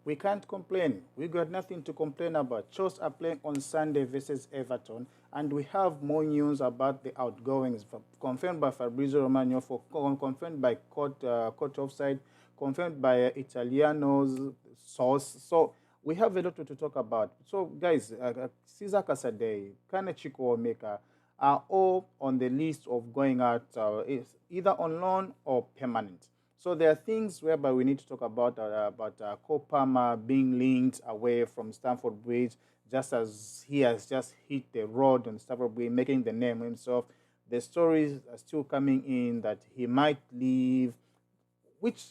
we can't complain. We got nothing to complain about. Chelsea are playing on Sunday versus Everton, and we have more news about the outgoings confirmed by Fabrizio Romano, confirmed by Court Offside, confirmed by Italiano's source. So we have a lot to talk about. So, guys, Cesar Casadei, Kanechiko Omeka are all on the list of going out either on loan or permanent. So there are things whereby we need to talk about Cole Palmer being linked away from Stamford Bridge, just as he has just hit the road on Stamford Bridge, making the name himself. The stories are still coming in that he might leave, which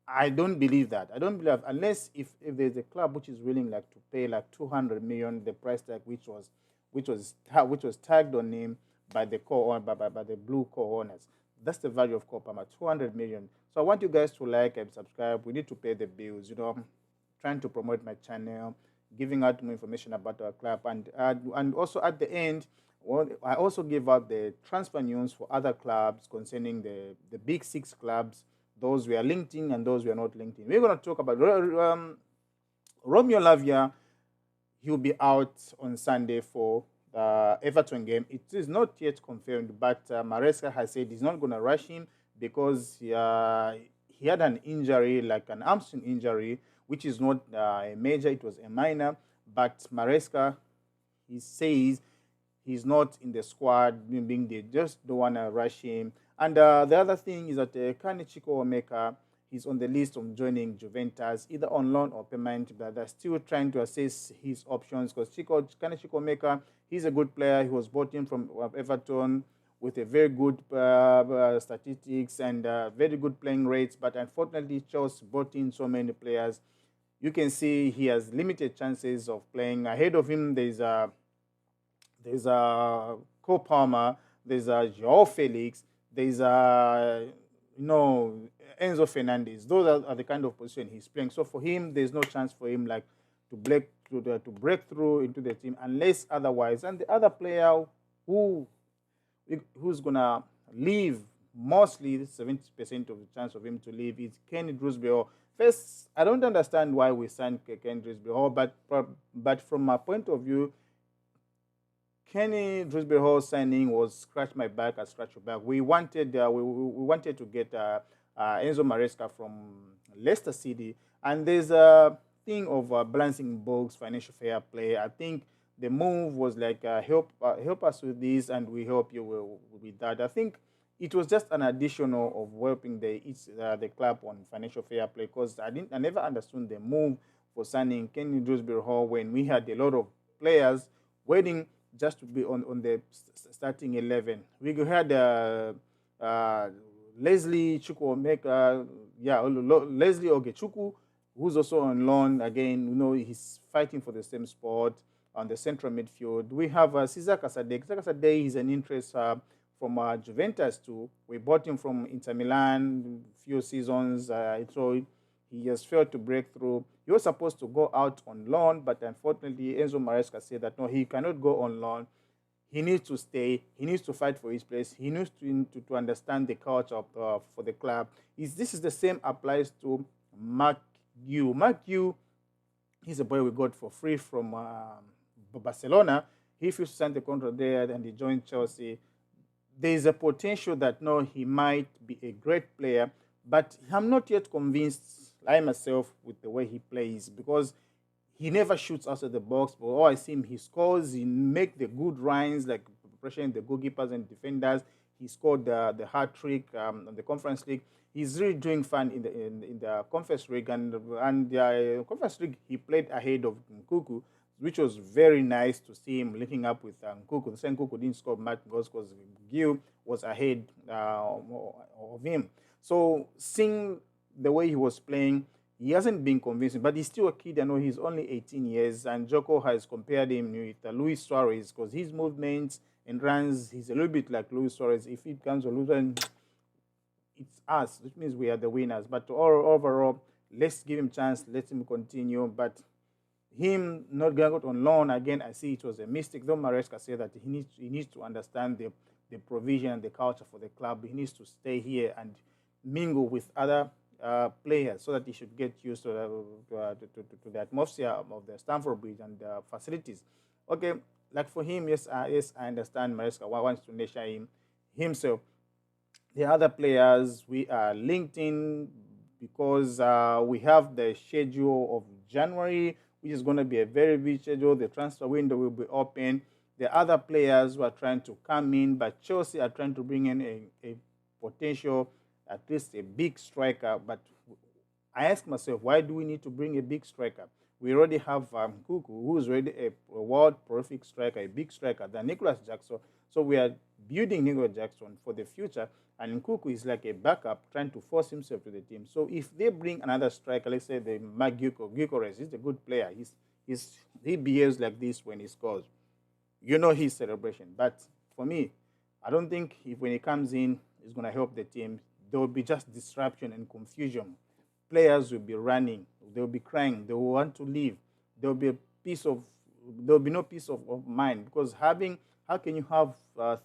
I don't believe that. I don't believe unless if there's a club which is willing like to pay like 200 million, the price tag which was tagged on him by the by the blue co-owners. That's the value of Copama, 200 million. So I want you guys to like and subscribe. We need to pay the bills. Trying to promote my channel, giving out more information about our club, and also at the end, well, I also give out the transfer news for other clubs concerning the big six clubs, those we are linked in and those we are not linked in. We're going to talk about Romeo Lavia. He'll be out on Sunday for the Everton game. It is not yet confirmed, but Maresca has said he's not going to rush him because he had an injury, like an hamstring injury, which is not a major, it was a minor. But Maresca, he says he's not in the squad, being they just don't want to rush him. And the other thing is that Kanechiko Omeka, he's on the list of joining Juventus, either on loan or permanent, but they're still trying to assess his options because Kanechiko Omeka, he's a good player. He was bought in from Everton with a very good statistics and very good playing rates, but unfortunately, Chelsea bought in so many players. You can see he has limited chances of playing. Ahead of him, there's Cole Palmer, there's Joao Felix, there's Enzo Fernandez. Those are the kind of position he's playing. So for him, there's no chance for him like to break through into the team unless otherwise. And the other player who's gonna leave, mostly 70% of the chance of him to leave, is Kenny Drewsbury. First, I don't understand why we signed Kenny Drewsbury, but from my point of view, Kenny Drewsbury signing was scratch my back, I scratch your back. We wanted to get Enzo Maresca from Leicester City, and there's a thing of balancing both financial fair play. I think the move was like help us with this, and we help you with that. I think it was just an additional of helping the club on financial fair play because I never understood the move for signing Kenny Drewsbury when we had a lot of players waiting just to be on the starting 11. We had Leslie Chukwuemeka, Leslie Ogechukwu, who's also on loan. Again, he's fighting for the same spot on the central midfield. We have Cesar Casadei. Cesar Casadei is an interest from Juventus too. We bought him from Inter Milan a few seasons. So he has failed to break through. He was supposed to go out on loan, but unfortunately, Enzo Maresca said that no, he cannot go on loan. He needs to stay. He needs to fight for his place. He needs to understand the culture for the club. This is the same applies to Mark Yu. Mark Yu, he's a boy we got for free from Barcelona. He refused to sign the contract there, and he joined Chelsea. There is a potential that no, he might be a great player, but I'm not yet convinced, I myself, with the way he plays, because he never shoots out of the box. But all I see him, he scores, he make the good runs, like pressuring the goalkeepers and defenders. He scored the hat trick on the Conference League. He's really doing fun in the Conference League, and the Conference League he played ahead of Nkuku, which was very nice to see him linking up with Nkuku. The same Nkuku didn't score much goals because Gil was ahead of him. So seeing the way he was playing, he hasn't been convincing, but he's still a kid. I know he's only 18 years, and Joko has compared him with Luis Suarez because his movements and runs, he's a little bit like Luis Suarez. If it comes to losing, it's us, which means we are the winners. But overall, let's give him a chance, let him continue. But him not going out on loan, again, I see it was a mistake. Though Maresca said that he needs to understand the provision and the culture for the club. He needs to stay here and mingle with other players so that he should get used to the atmosphere of the Stamford Bridge and the facilities. Okay, like for him, yes, I understand Maresca wants to nurture himself. The other players we are linked in because we have the schedule of January, which is going to be a very big schedule. The transfer window will be open. The other players who are trying to come in, but Chelsea are trying to bring in a potential, at least a big striker. But I ask myself, why do we need to bring a big striker? We already have Kuku, who is already a world prolific striker, a big striker than Nicholas Jackson. So we are building Nicholas Jackson for the future, and Kuku is like a backup trying to force himself to the team. So if they bring another striker, let's say the Gyökeres, he's a good player. He behaves like this when he scores. You know his celebration. But for me, I don't think if when he comes in, it's going to help the team. There will be just disruption and confusion. Players will be running. They will be crying. They will want to leave. There will be a piece of there will be no peace of mind because how can you have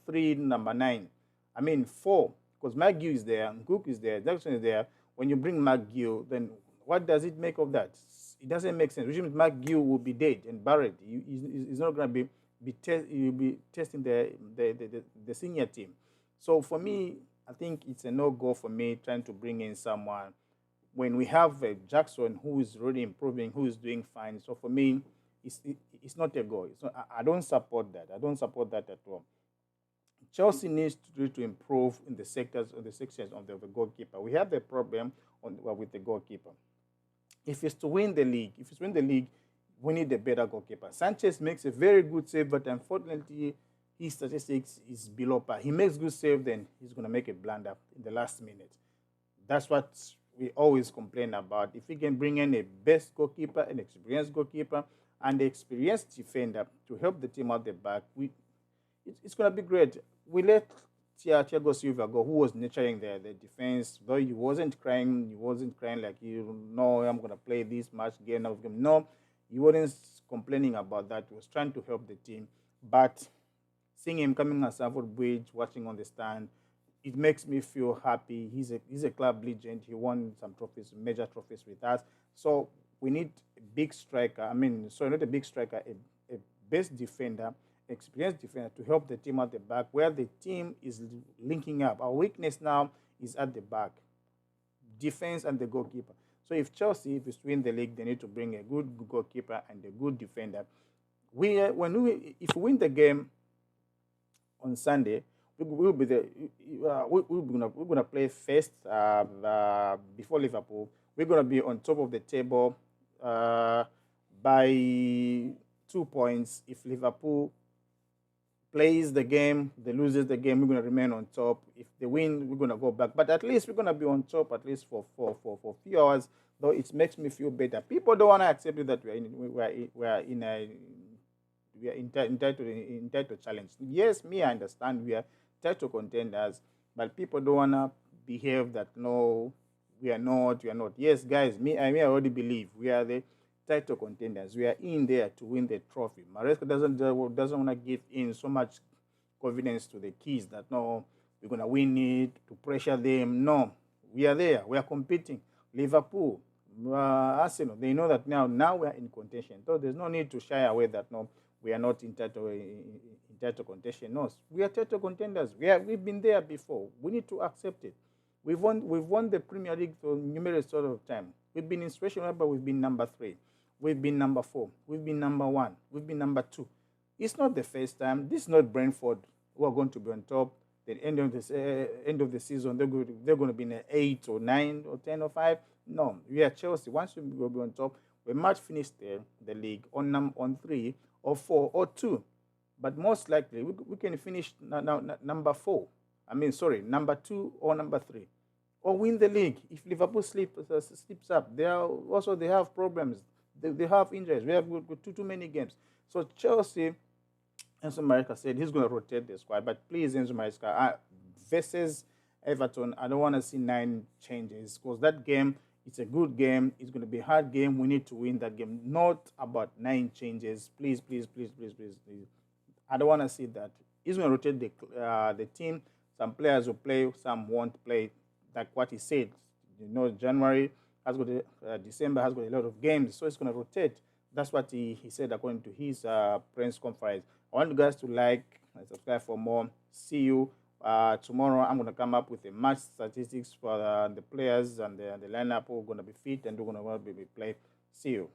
three number nine? I mean four because McGill is there, Cook is there, Jackson is there. When you bring McGill, then what does it make of that? It doesn't make sense. Which means McGill will be dead and buried. He's not going to you'll be testing the senior team. So for me, I think it's a no-go for me trying to bring in someone when we have Jackson who is really improving, who is doing fine. So for me, it's not a go. I don't support that. I don't support that at all. Chelsea needs to improve in the sections of the goalkeeper. We have a problem with the goalkeeper. If it's to win the league, we need a better goalkeeper. Sanchez makes a very good save, but unfortunately, his statistics is below par. He makes good save, then he's going to make a blunder in the last minute. That's what we always complain about. If we can bring in a best goalkeeper, an experienced goalkeeper, and an experienced defender to help the team out the back, it's going to be great. We let Thiago Silva go, who was nurturing the defense, though he wasn't crying like, I'm going to play this match game. No, he wasn't complaining about that. He was trying to help the team. But seeing him coming at Stamford Bridge, watching on the stand, it makes me feel happy. He's a club legend. He won some trophies, major trophies with us. So we need a big striker. Not a big striker, a best defender, experienced defender to help the team at the back where the team is linking up. Our weakness now is at the back, defense and the goalkeeper. So if Chelsea, if it's to win the league, they need to bring a good goalkeeper and a good defender. If we win the game on Sunday, we're gonna play first before Liverpool. We're gonna be on top of the table by 2 points. If Liverpool plays the game, they loses the game, we're gonna remain on top. If they win, we're gonna go back. But at least we're gonna be on top at least for a few hours. Though it makes me feel better. People don't wanna accept it that we are entitled to challenge. Yes, I understand we are title contenders, but people don't wanna behave that no, we are not. Yes, guys, I already believe we are the title contenders. We are in there to win the trophy. Maresca doesn't want to give in so much confidence to the kids that no, we're gonna win it, to pressure them. No, we are there. We are competing. Liverpool, Arsenal, they know that now we are in contention. So there's no need to shy away that no, we are not in title contention. No, we are title contenders. We've been there before. We need to accept it. We've won the Premier League for numerous sort of time. We've been in situation where we've been number 3. We've been number 4. We've been number 1. We've been number 2. It's not the first time. This is not Brentford who are going to be on top. The end of the season, they're going to be in 8 or 9 or 10 or 5. No, we are Chelsea. Once we will be on top, we might finish the league on 3 or 4 or 2. But most likely, we can finish number 4. Number 2 or number 3. Or win the league. If Liverpool slips up, they have problems. They have injuries. We have too many games. So Chelsea, Enzo Maresca said he's going to rotate the squad. But please, Enzo Maresca, versus Everton, I don't want to see 9 changes because that game, it's a good game. It's going to be a hard game. We need to win that game. Not about 9 changes. Please. I don't want to see that. He's going to rotate the team. Some players will play, some won't play. Like what he said, January has got December has got a lot of games, so it's going to rotate. That's what he said according to his press conference. I want you guys to like and subscribe for more. See you tomorrow. I'm going to come up with a match statistics for the players and the lineup who are going to be fit and who are going to be play. See you.